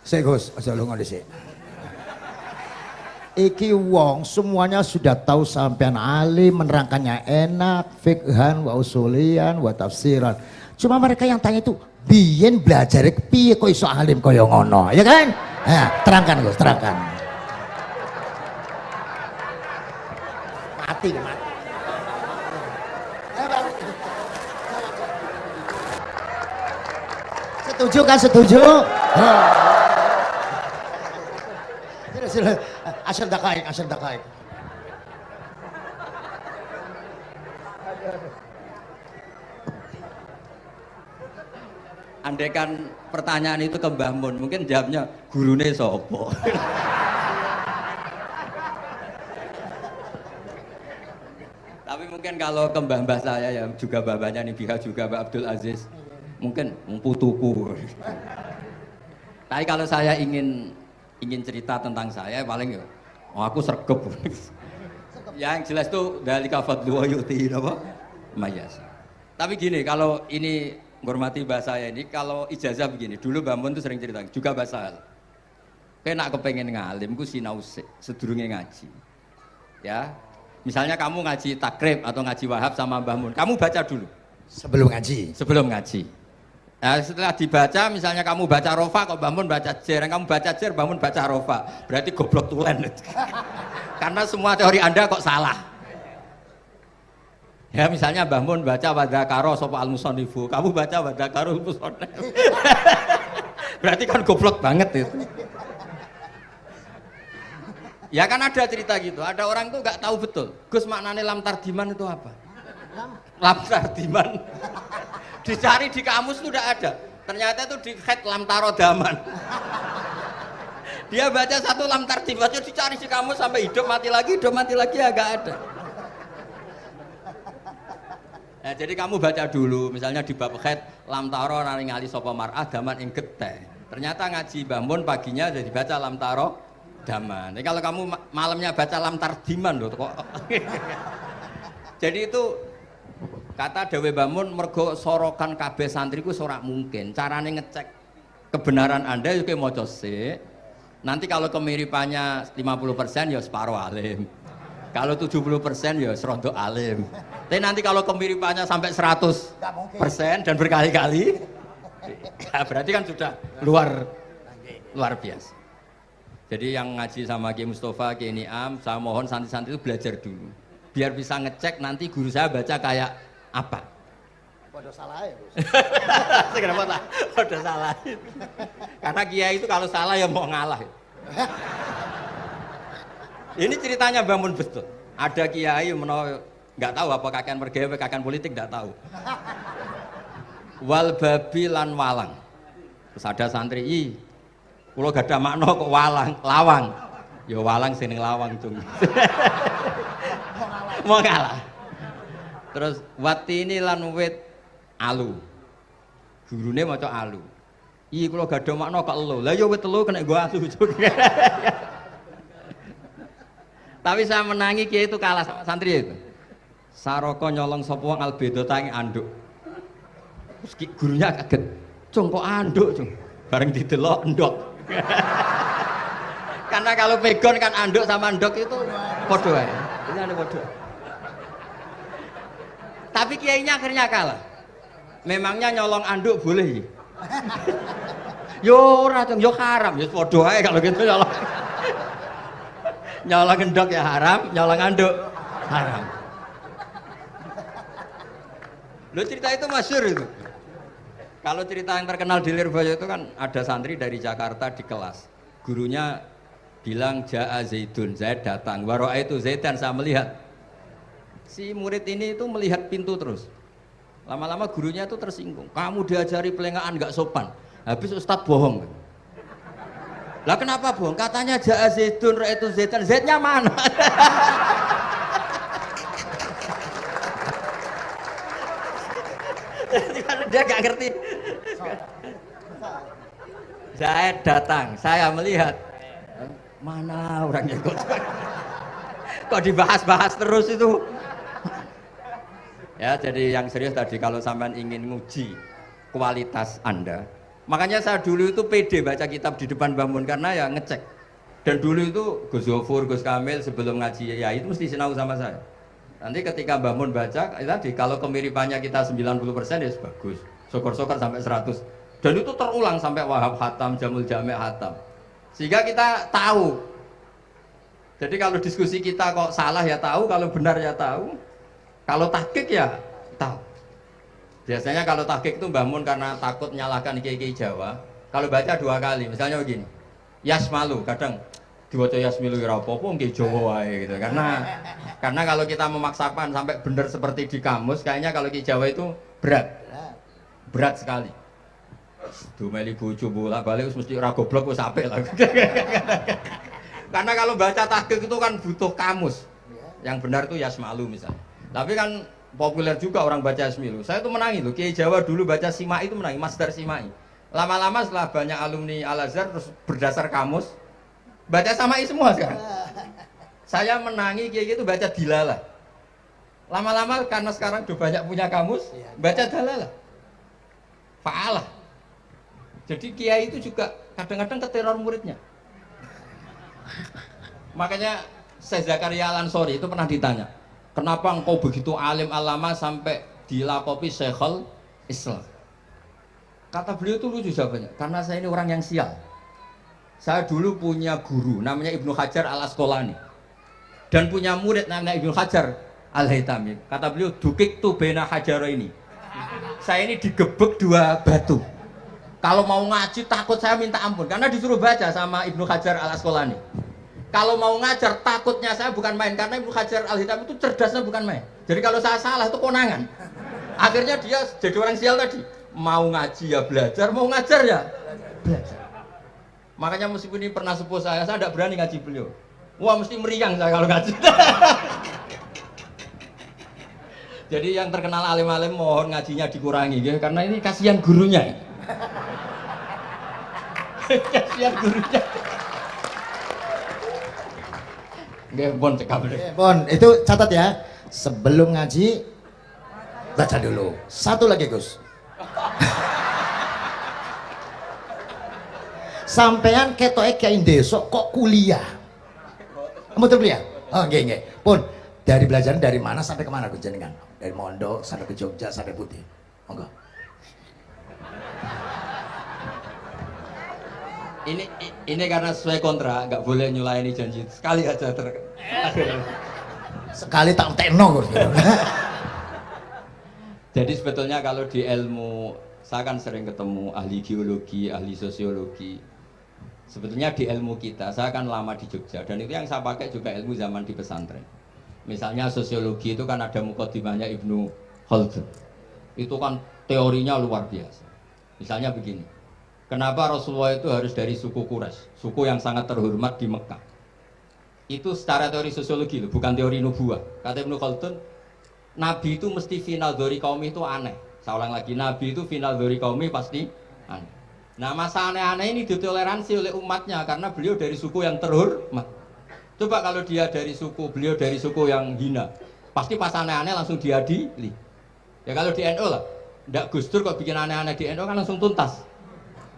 Sik Gus, aja lunga dhisik. Iki wong semuanya sudah tahu sampean alim, menerangkannya enak, fikhan wa usulian wa tafsiran. Cuma mereka yang tanya itu, biyen belajar piye kok iso alim kaya ngono, ya kan? Nah, terangkan Gus, terangkan. Mati. Setuju kan, setuju? Asal dakaik. Andaikan pertanyaan itu ke Mbah Mun, mungkin jawabnya gurune sopo. Tapi mungkin kalau ke mbah-mbah saya yang juga bapaknya Nibiha juga Mbak Abdul Aziz, mungkin putuku. Tapi kalau saya ingin cerita tentang saya paling ya, aku sregep. Yang jelas tuh dari kafadlu wa yuti apa? Mayas. Tapi gini, kalau ini menghormati bahasa saya ini, kalau ijazah begini, dulu Mbak Mun tuh sering cerita, juga bahasa. Kena kepengen ngalim, ku sinau sedurunge ngaji. Ya, misalnya kamu ngaji takrib atau ngaji wahab sama Mbah Mun, kamu baca dulu. Sebelum ngaji. Nah, setelah dibaca, misalnya kamu baca rofa, kok Mbah Mun baca jer, kamu baca jer, Mbah Mun baca rofa, berarti goblok tulen. Karena semua teori Anda kok salah. Ya misalnya Mbah Mun baca wadakaro sopa al-musonifu, kamu baca wadakaro musonif. Berarti kan goblok banget itu. Ya kan ada cerita gitu, ada orang tuh nggak tahu betul, Gus maknanya lam tardiman itu apa? Lam tardiman dicari di kamus tuh udah ada, ternyata itu di khet lam tarodaman. Dia baca satu lam tardiman, dicari di kamus sampai hidup mati lagi ya nggak ada. Nah, jadi kamu baca dulu, misalnya di bab khet lam taro naringali sapa mar'ah daman ing geteh. Ternyata ngaji Mbah Mun paginya jadi baca lam taro daman. Jadi kalau kamu malamnya baca lam tardiman loh kok. Jadi itu kata Dewe Mbah Mun mergo sorokan kabeh santriku ora mungkin. Carane ngecek kebenaran Anda yo maca sik. Nanti kalau kemiripannya 50% ya separuh alim. Kalau 70% ya serondo alim. Tapi nanti kalau kemiripannya sampai 100% dan berkali-kali, ya berarti kan sudah luar biasa. Jadi yang ngaji sama Ki Mustafa, Ki Niam, saya mohon santri-santri itu belajar dulu. Biar bisa ngecek nanti guru saya baca kayak apa. Podo salah ya, Gus. Kenapa lah? Podo salah. Karena kiai itu kalau salah ya mau ngalah. Ini ceritanya Mbah Mun betul. Ada kiai menawa nggak tahu apa kakean mergawe kakean politik nggak tahu. Wal babi lan walang. Terus ada santri, kula gak ada makna kok lawang. Ya walang sing ning lawang cung. Mau ngalah. Terus watini lan wit alu. Gurune maca alu. Kula gak ada makna kok elo. Lah ya wit telu kena nggo alu. Tapi saya menangi kiai itu kalah sama santri itu. Saroko nyolong sapa wong albedo tangi anduk. Terus gurunya kaget. Cung kok anduk, cung. Bareng didelok endok. Karena kalau pegon kan anduk sama endok itu padha wae. Ini ada padha. Tapi kiainya akhirnya kalah. Memangnya nyolong anduk boleh? Yo ora, cung, yo haram, yo padha wae kalau gitu nyolong. Nyolong endok ya haram, nyolong anduk haram. Lo cerita itu masyhur itu. Kalau cerita yang terkenal di Lirboyo itu kan ada santri dari Jakarta di kelas. Gurunya bilang Ja'a Zaidun, Zaid datang. Waro'a itu Zaidan, saya melihat. Si murid ini itu melihat pintu terus. Lama-lama gurunya itu tersinggung. Kamu diajari pelengahan nggak sopan. Habis Ustadz bohong. Lah kenapa bohong? Katanya Ja'a Zaidun, Ra'aitu Zaidan. Zaidnya mana? Dia gak ngerti. Zaid datang, saya melihat. Mana orangnya kok? Kok dibahas-bahas terus itu? Ya, jadi yang serius tadi kalau sampean ingin nguji kualitas Anda, Makanya saya dulu itu pede baca kitab di depan Mbah Mun karena ya ngecek. Dan dulu itu Gus Zofur, Gus Kamil sebelum ngaji ya itu mesti sinau sama saya. Nanti ketika Mbah Mun baca, tadi kalau kemiripannya kita 90% ya bagus. Syukur-syukur sampai 100. Dan itu terulang sampai Wahab Hatam, Jamul Jami' Hatam. Sehingga kita tahu. Jadi kalau diskusi kita kok salah ya tahu, kalau benar ya tahu. Kalau tahqiq ya tahu. Biasanya kalau tahqiq itu Mbah Mun karena takut nyalahkan kiai-kiai Jawa, kalau baca 2 kali, misalnya begini. Yasmalu, kadang diwaca Yasmilu ya apa-apa nggih Jawa wae gitu. Karena kalau kita memaksakan sampai benar seperti di kamus, kayaknya kalau kiai Jawa itu berat. Berat sekali. Dumeli bojo bolak-balik wis mesti ora goblok wis apik lah. Karena kalau baca tahqiq itu kan butuh kamus. Yang benar itu Yasmalu misalnya. Tapi kan populer juga orang baca Yasmilu. Saya tuh menangi loh, Kiai Jawa dulu baca Simai itu menangi, Masdar Simai. Lama-lama setelah banyak alumni Al-Azhar terus berdasar kamus, baca Samai semua sekarang. Saya menangi Kiai itu baca Dilalah. Lama-lama karena sekarang udah banyak punya kamus, baca Dalalah. Fa'alah. Jadi Kiai itu juga kadang-kadang keteror muridnya. Makanya Syekh Zakaria Al-Ansori itu pernah ditanya, kenapa engkau begitu alim alama sampai dilakopi Syekhul Islam? Kata beliau itu lucu jawabannya, karena saya ini orang yang sial. Saya dulu punya guru namanya Ibnu Hajar Al-Asqalani dan punya murid namanya Ibnu Hajar Al-Haytami. Kata beliau, dukik tu bena hajaro ini. Saya ini digebek 2 batu. Kalau mau ngaji takut saya minta ampun karena disuruh baca sama Ibnu Hajar Al-Asqalani. Kalau mau ngajar takutnya saya bukan main karena Ibnu Hajar Al-Haytami itu cerdasnya bukan main. Jadi kalau saya salah itu konangan. Akhirnya dia jadi orang sial tadi. Mau ngaji ya belajar, mau ngajar ya belajar. Makanya meskipun ini pernah sepuh saya tidak berani ngaji beliau. Wah mesti meriang saya kalau ngaji. Jadi yang terkenal alim-alim mohon ngajinya dikurangi ya, karena ini kasihan gurunya. Kasihan gurunya. Nggih, Bon cekap. Bon, itu catat ya. Sebelum ngaji baca dulu. Satu lagi, Gus. Sampean ketoke kayak desa kok kuliah. Kamu tuh kuliah? Oh, nggih nggih. Pun dari belajar dari mana sampai kemana Gus jenengan? Dari Mondok sampai ke Jogja sampai Putih. Monggo. Ini karena sesuai kontrak, nggak boleh nyulayani janji sekali aja Sekali tak tekno Gus. Jadi sebetulnya kalau di ilmu, saya kan sering ketemu ahli geologi, ahli sosiologi. Sebetulnya di ilmu kita, saya kan lama di Jogja dan itu yang saya pakai juga ilmu zaman di pesantren. Misalnya sosiologi itu kan ada mukadimahnya Ibnu Khaldun. Itu kan teorinya luar biasa. Misalnya begini, kenapa Rasulullah itu harus dari suku Quraisy, suku yang sangat terhormat di Mekah? Itu secara teori sosiologi loh, bukan teori nubuah. Kata Ibnu Khaldun, Nabi itu mesti final dari kaum itu aneh. Saya ulang lagi, Nabi itu final dari kaum pasti aneh. Nah masa aneh-aneh ini ditoleransi oleh umatnya karena beliau dari suku yang terhormat. Coba kalau dia dari suku, beliau dari suku yang hina, pasti pas aneh-aneh langsung diadili. Ya kalau di NU lah, ndak Gus Dur kok bikin aneh-aneh di NU kan langsung tuntas.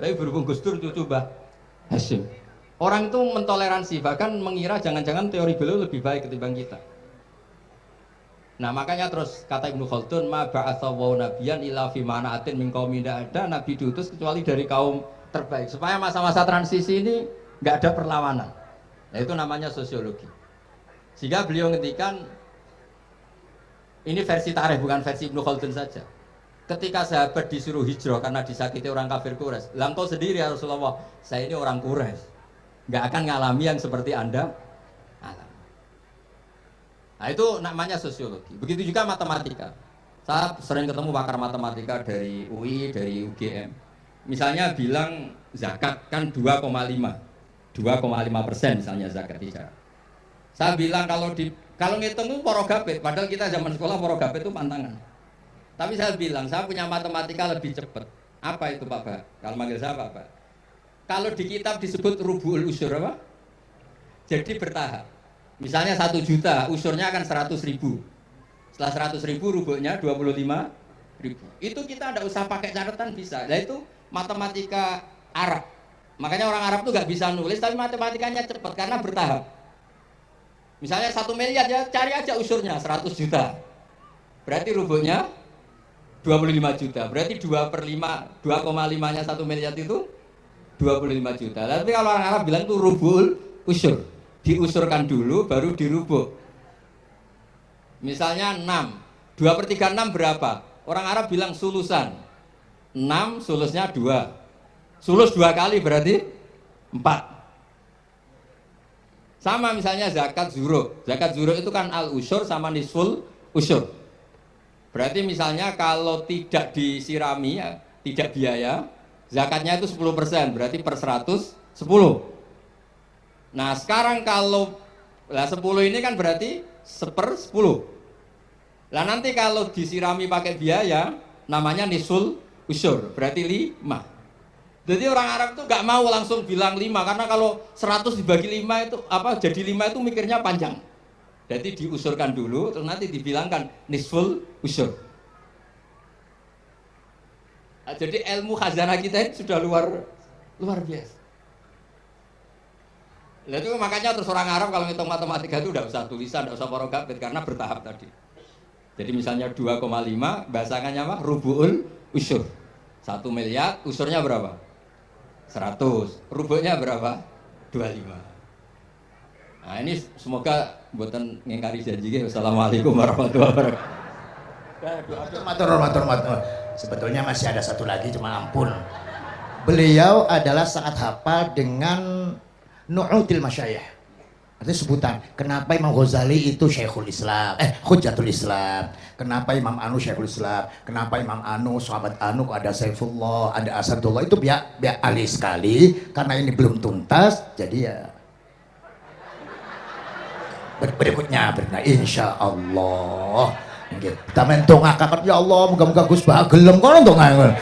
Tapi berhubung Gus Dur cucu Mbah Hasyim, orang itu mentoleransi, bahkan mengira jangan-jangan teori beliau lebih baik ketimbang kita. Nah makanya terus kata Ibnu Khaldun, ma ba'atsawu nabiyan illa fi mana'atin min qaumin, tidak ada nabi diutus kecuali dari kaum terbaik supaya masa-masa transisi ini nggak ada perlawanan. Nah, itu namanya sosiologi. Sehingga beliau ngendikan, ini versi tarikh bukan versi Ibnu Khaldun saja. Ketika sahabat disuruh hijrah karena disakiti orang kafir Quraisy, lah engkau sendiri ya Rasulullah, saya ini orang Quraisy, nggak akan ngalami yang seperti Anda alami. Nah itu namanya sosiologi. Begitu juga matematika. Saya sering ketemu pakar matematika dari UI, dari UGM. Misalnya bilang zakat kan 2,5% misalnya zakat tidak. Saya bilang kalau ngitung itu porogapit, padahal kita zaman sekolah porogapit itu pantangan. Tapi saya bilang saya punya matematika lebih cepat. Apa itu Pak Bah? Kalau manggil saya Pak Bah. Kalau di kitab disebut rubu'ul usur apa? Jadi bertahap. Misalnya 1 juta, usurnya akan 100.000. Setelah 100.000 rubuhnya 25.000. Itu kita tidak usah pakai catatan bisa. Nah itu matematika Arab. Makanya orang Arab tuh nggak bisa nulis, tapi matematikanya cepat karena bertahap. Misalnya 1 miliar ya cari aja usurnya 100 juta. Berarti rubuhnya 25 juta. Berarti 2/5, 2,5-nya 1 miliar itu 25 juta. Tapi kalau orang Arab bilang itu rubul usur. Diusurkan dulu baru dirubuk. Misalnya 6. 2/3 6 berapa? Orang Arab bilang sulusan. 6 sulusnya 2. Sulus 2 kali berarti 4. Sama misalnya zakat zuruk. Zakat zuruk itu kan al-usyur sama nisful usyur. Berarti misalnya kalau tidak disirami, ya, tidak biaya, zakatnya itu 10%, berarti per 100, 10. Nah sekarang kalau 10 ini kan berarti 1/10. Lah nanti kalau disirami pakai biaya, namanya nisful usyur, berarti 5. Jadi orang Arab tuh gak mau langsung bilang 5, karena kalau 100 dibagi 5 itu jadi 5 itu mikirnya panjang. Jadi diusurkan dulu, terus nanti dibilangkan nisful usyur. Nah, jadi ilmu khazanah kita ini sudah luar biasa. Nah, itu makanya terus orang Arab kalau ngitung matematika itu udah usah tulisan, udah usah porogabit karena bertahap tadi. Jadi misalnya 2,5 bahasannya apa? Rubu'ul usyur. 1 miliar, usurnya berapa? 100, rubuknya berapa? 25. Nah ini semoga buatan ngingkari janji. Wassalamualaikum warahmatullahi wabarakatuh. Matur. Sebetulnya masih ada satu lagi, cuma ampun. Beliau adalah sangat hafal dengan nu'util masyayikh. Artinya sebutan, kenapa Imam Ghazali itu Syekhul Islam, Hujjatul Islam, kenapa Imam Anu Syekhul Islam, kenapa Imam Anu, sahabat Anu, ada Saifullah, ada Asadullah, itu biar ahli sekali, karena ini belum tuntas, jadi ya berikutnya insya Allah kita mentongakakan, ya Allah moga-moga Gus Bah gelem kono ndonga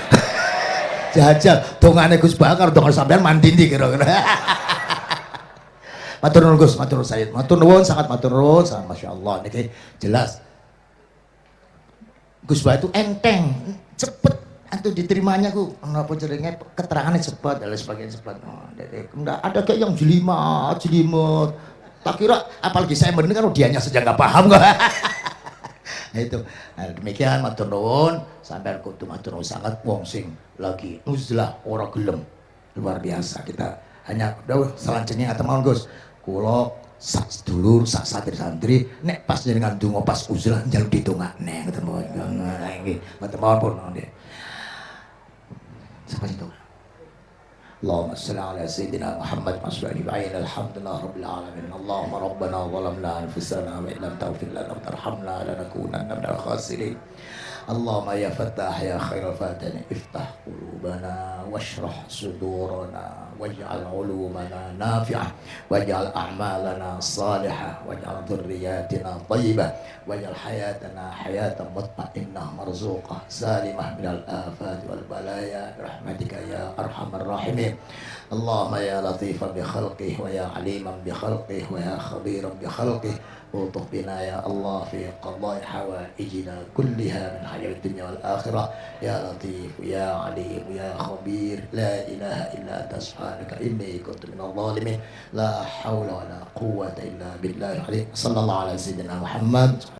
jajal dongane Gus Bah karo donga sampean mandindi kira-kira. Matur nuwun Gus, matur nuwun Sayyid, matur nuwun, sangat matur nuwun, sangat Masya Allah. Niki jelas Gus Bah itu enteng, cepet itu diterimanya ku, apa jenenge keterangannya cepat dan lain sebagainya cepat. Enggak ada kayak yang jelimet. Tak kira apalagi saya mendengar dianya saja nggak paham kok. Nah itu. Nah, demikian matur nuwun, sampai kudu matur nuwun sangat wong sing lagi uzlah ora gelem. Luar biasa kita hanya udah selanjutnya atau mau Gus. Kulo sak sedulur sak santri nek pas jenengan donga pas uzlah njaluk ditongakne ngoten mawon. Nggih, ngoten mawon pun nggih. Sampai itu. Allahumma shalli ala sayyidina Muhammad wa sallim ala alhamdulillah rabbil alamin. Allahumma rabbana zalamna anfusana wa illam taghfir lana wa tarhamna lanakunanna minal khasirin. Allahumma ya Fattah ya khairal fatihin iftah qulubana washrah sudurana waj'al ulumana nafi'ah waj'al a'malana salihah waj'al dhurriyyatina thayyibah waj'al hayatana hayatan mutma'innah marzuqah salimah minal afat wal balaya rahmatika ya arhamar rahimin. Allahumma ya latifan bi khalqih wa ya aliman bi khalqih wa ya khabiran bi khalqih ultuh bina ya Allah fi qadai hawaijina kulliha min hayat dunya wal akhirah ya latif ya alim ya khabir la ilaha illa anta subhanaka inni kuntu minadh dhalimin la hawla wa la quwwata illa billahi sallallahu alaihi wasallam Muhammad.